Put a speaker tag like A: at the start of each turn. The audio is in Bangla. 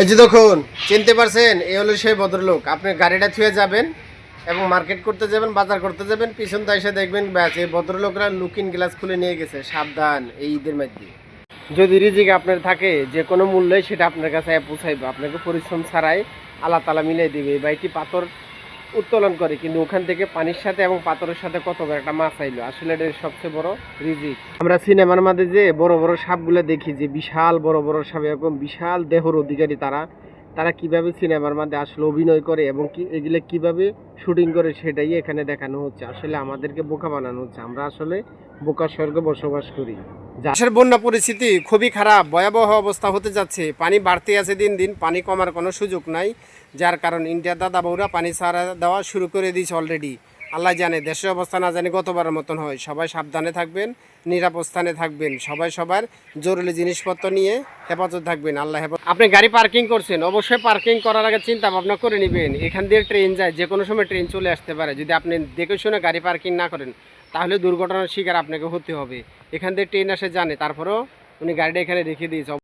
A: এই যে দেখুন, চিনতে পারছেন? এই হলো সেই ভদ্রলোক। আপনি গাড়িটা থুয়ে যাবেন এবং মার্কেট করতে যাবেন, বাজার করতে যাবেন, পিছন থেকে এসে দেখবেন ব্যাস এই ভদ্রলোকরা লুকিং গ্লাস খুলে নিয়ে গেছে। সাবধান এই ঈদের মধ্যে। যদি রিজিক আপনার থাকে যে কোনো মূল্যে সেটা আপনার কাছে পৌঁছাইবে, আপনাকে পরিশ্রম ছাড়াই আল্লাহ তাআলা মিলিয়ে দিবে। এই ভাইটি পাথর উত্তোলন করে, কিন্তু ওখান থেকে পানির সাথে এবং পাথরের সাথে কত বড় একটা মাছ আইলো। আসলে এটা সবচেয়ে বড় রিজিক। আমরা সিনেমার মাঝে যে বড় বড় সাপগুলো দেখি, যে বিশাল বড় বড় সাপ, এরকম বিশাল দেহর অধিকারী তারা তারা কিভাবে সিনেমার মধ্যে আসলে অভিনয় করে এবং কি এগুলো কিভাবে শুটিং করে সেটাই এখানে দেখানো হচ্ছে। আসলে আমাদেরকে বোকা বানানো হচ্ছে। আমরা আসলে বোকার স্বর্গে বসবাস করি। দেশের বন্যা পরিস্থিতি খুবই খারাপ, ভয়াবহ অবস্থা হতে যাচ্ছে। পানি বাড়তে আছে দিন দিন, পানি কমার কোনো সুযোগ নাই। যার কারণ ইন্ডিয়ার দাদা বউরা পানি ছাড়া দেওয়া শুরু করে দিয়েছে অলরেডি। আল্লাহ জানে দেশের অবস্থা, না জানি গতবারের মতন হয়। সবাই সাবধানে থাকবেন, নিরাপদ স্থানে থাকবেন, সবাই সবার জরুরি জিনিসপত্র নিয়ে হেফাজত থাকবেন। আল্লাহ হেফাজত। আপনি গাড়ি পার্কিং করছেন, অবশ্যই পার্কিং করার আগে চিন্তা ভাবনা করে নেবেন। এখান দিয়ে ট্রেন যায়, যে কোনো সময় ট্রেন চলে আসতে পারে। যদি আপনি দেখে শুনে গাড়ি পার্কিং না করেন তাহলে দুর্ঘটনার শিকার আপনাকে হতে হবে। এখান দিয়ে ট্রেন আসে জানে, তারপরেও উনি গাড়িটা এখানে রেখে দিয়েছে।